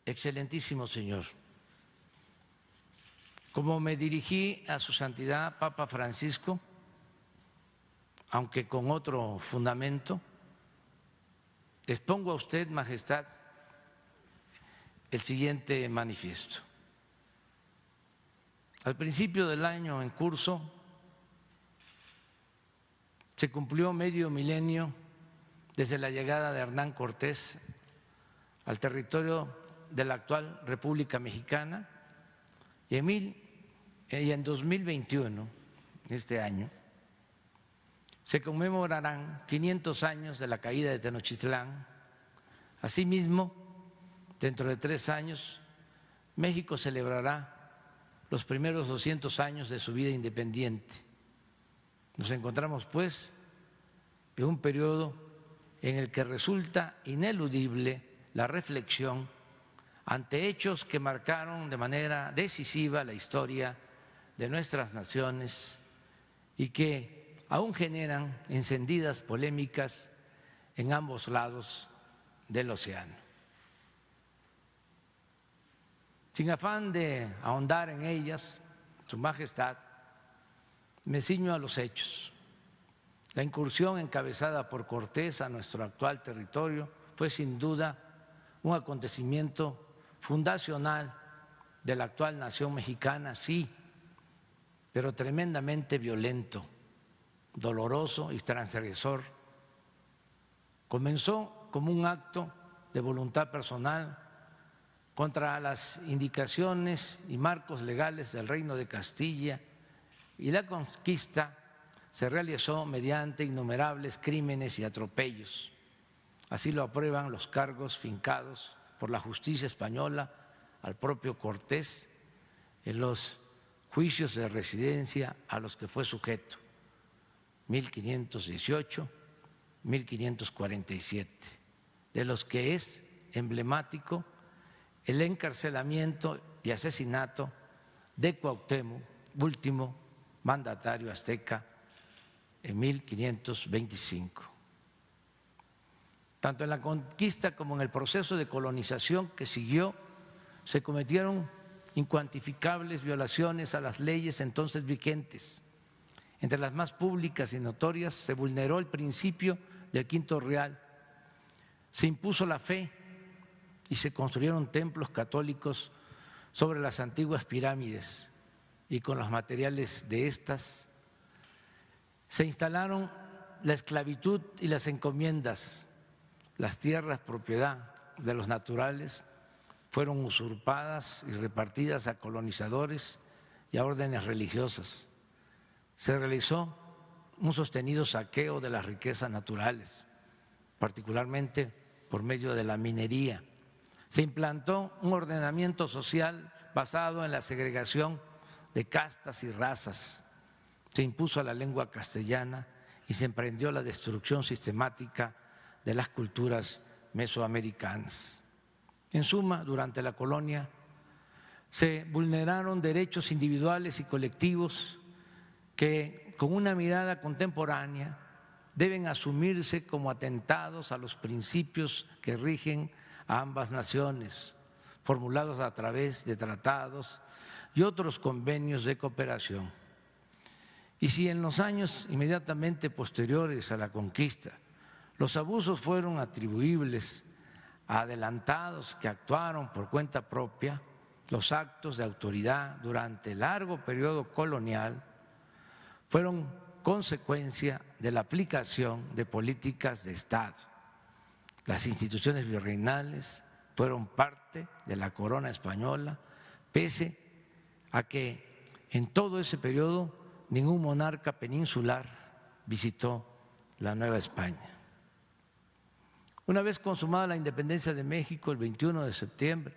excelentísimo señor, como me dirigí a su santidad Papa Francisco, aunque con otro fundamento, expongo a usted, Majestad, el siguiente manifiesto. Al principio del año en curso se cumplió medio milenio desde la llegada de Hernán Cortés al territorio de la actual República Mexicana y en 2021, este año, se conmemorarán 500 años de la caída de Tenochtitlán. Asimismo, dentro de 3 años, México celebrará los primeros 200 años de su vida independiente. Nos encontramos, pues, en un periodo en el que resulta ineludible la reflexión ante hechos que marcaron de manera decisiva la historia de nuestras naciones y que aún generan encendidas polémicas en ambos lados del océano. Sin afán de ahondar en ellas, Su Majestad, me ciño a los hechos. La incursión encabezada por Cortés a nuestro actual territorio fue sin duda un acontecimiento fundacional de la actual nación mexicana, sí, pero tremendamente violento, doloroso y transgresor. Comenzó como un acto de voluntad personal contra las indicaciones y marcos legales del Reino de Castilla, y la conquista se realizó mediante innumerables crímenes y atropellos. Así lo aprueban los cargos fincados por la justicia española al propio Cortés en los juicios de residencia a los que fue sujeto, 1518, 1547, de los que es emblemático el encarcelamiento y asesinato de Cuauhtémoc, último mandatario azteca, en 1525. Tanto en la conquista como en el proceso de colonización que siguió, se cometieron incuantificables violaciones a las leyes entonces vigentes. Entre las más públicas y notorias se vulneró el principio del Quinto Real, se impuso la fe y se construyeron templos católicos sobre las antiguas pirámides, y con los materiales de estas se instalaron la esclavitud y las encomiendas. Las tierras propiedad de los naturales fueron usurpadas y repartidas a colonizadores y a órdenes religiosas. Se realizó un sostenido saqueo de las riquezas naturales, particularmente por medio de la minería. Se implantó un ordenamiento social basado en la segregación de castas y razas. Se impuso la lengua castellana y se emprendió la destrucción sistemática de las culturas mesoamericanas. En suma, durante la colonia se vulneraron derechos individuales y colectivos que, con una mirada contemporánea, deben asumirse como atentados a los principios que rigen a ambas naciones, formulados a través de tratados y otros convenios de cooperación. Y si en los años inmediatamente posteriores a la conquista los abusos fueron atribuibles a adelantados que actuaron por cuenta propia, los actos de autoridad durante el largo periodo colonial fueron consecuencia de la aplicación de políticas de Estado. Las instituciones virreinales fueron parte de la corona española, pese a que en todo ese periodo ningún monarca peninsular visitó la Nueva España. Una vez consumada la independencia de México el 21 de septiembre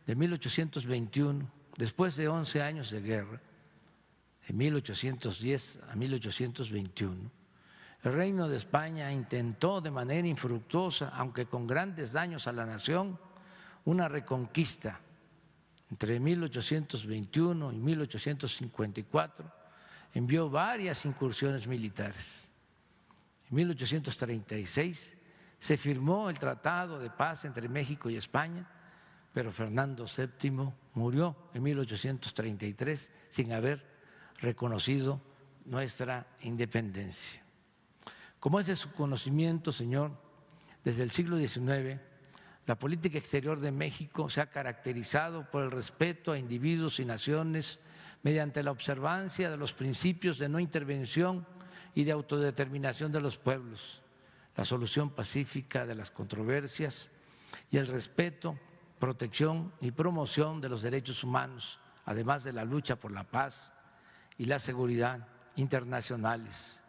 de 1821, después de 11 años de guerra, de 1810 a 1821, el Reino de España intentó de manera infructuosa, aunque con grandes daños a la nación, una reconquista. Entre 1821 y 1854 envió varias incursiones militares. En 1836 se firmó el Tratado de Paz entre México y España, pero Fernando VII murió en 1833 sin haber reconocido nuestra independencia. Como es de su conocimiento, señor, desde el siglo XIX, la política exterior de México se ha caracterizado por el respeto a individuos y naciones mediante la observancia de los principios de no intervención y de autodeterminación de los pueblos, la solución pacífica de las controversias y el respeto, protección y promoción de los derechos humanos, además de la lucha por la paz y la seguridad internacionales,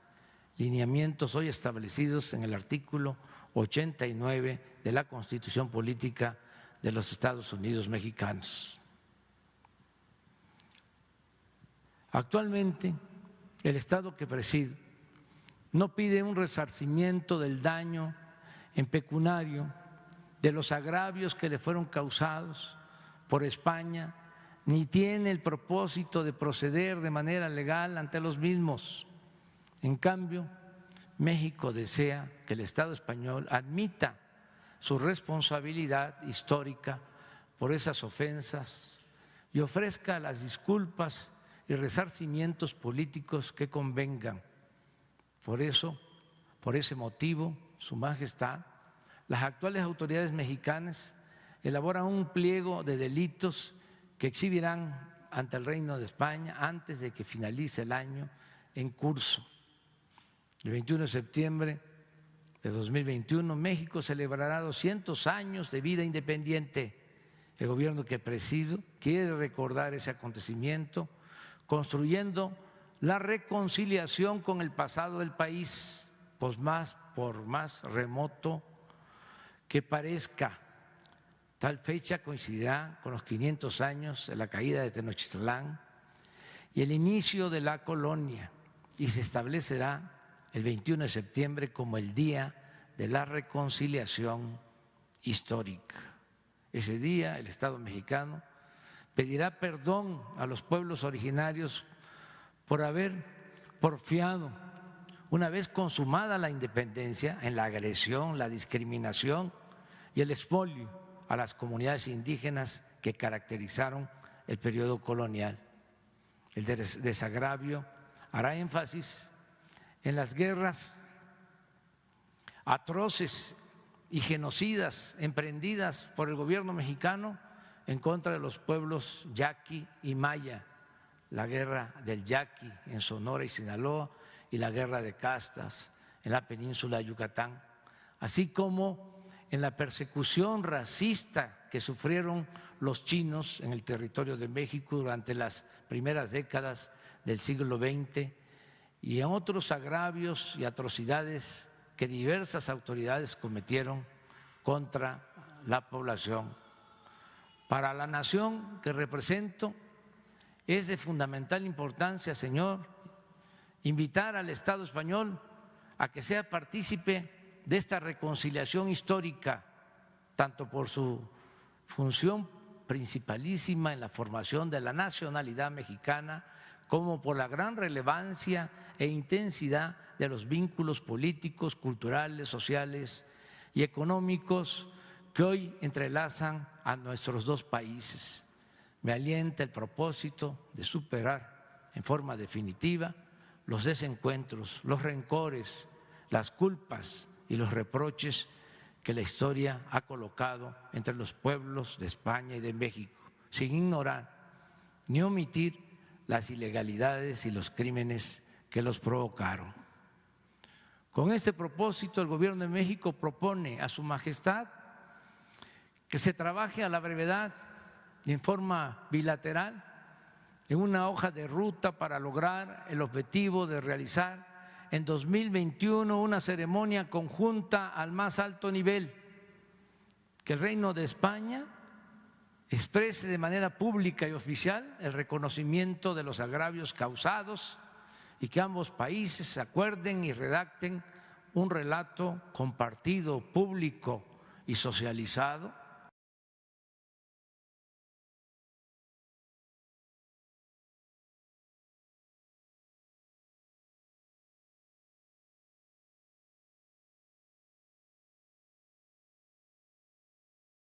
lineamientos hoy establecidos en el artículo 89 de la Constitución Política de los Estados Unidos Mexicanos. Actualmente, el Estado que presido no pide un resarcimiento del daño en pecuniario de los agravios que le fueron causados por España, ni tiene el propósito de proceder de manera legal ante los mismos. En cambio, México desea que el Estado español admita su responsabilidad histórica por esas ofensas y ofrezca las disculpas y resarcimientos políticos que convengan. Por eso, por ese motivo, Su Majestad, las actuales autoridades mexicanas elaboran un pliego de delitos que exhibirán ante el Reino de España antes de que finalice el año en curso. El 21 de septiembre de 2021, México celebrará 200 años de vida independiente. El gobierno que presido quiere recordar ese acontecimiento construyendo la reconciliación con el pasado del país, pues por más remoto que parezca. Tal fecha coincidirá con los 500 años de la caída de Tenochtitlán y el inicio de la colonia, y se establecerá el 21 de septiembre como el Día de la Reconciliación Histórica. Ese día el Estado mexicano pedirá perdón a los pueblos originarios por haber porfiado, una vez consumada la independencia, en la agresión, la discriminación y el expolio a las comunidades indígenas que caracterizaron el periodo colonial. El desagravio hará énfasis en las guerras atroces y genocidas emprendidas por el gobierno mexicano en contra de los pueblos yaqui y maya, la guerra del Yaqui en Sonora y Sinaloa y la guerra de castas en la península de Yucatán, así como en la persecución racista que sufrieron los chinos en el territorio de México durante las primeras décadas del siglo XX y en otros agravios y atrocidades que diversas autoridades cometieron contra la población. Para la nación que represento es de fundamental importancia, señor, invitar al Estado español a que sea partícipe de esta reconciliación histórica, tanto por su función principalísima en la formación de la nacionalidad mexicana, como por la gran relevancia e intensidad de los vínculos políticos, culturales, sociales y económicos que hoy entrelazan a nuestros dos países. Me alienta el propósito de superar en forma definitiva los desencuentros, los rencores, las culpas y los reproches que la historia ha colocado entre los pueblos de España y de México, sin ignorar ni omitir las ilegalidades y los crímenes que los provocaron. Con este propósito, el Gobierno de México propone a Su Majestad que se trabaje a la brevedad y en forma bilateral en una hoja de ruta para lograr el objetivo de realizar en 2021 una ceremonia conjunta al más alto nivel, que el Reino de España exprese de manera pública y oficial el reconocimiento de los agravios causados y que ambos países se acuerden y redacten un relato compartido, público y socializado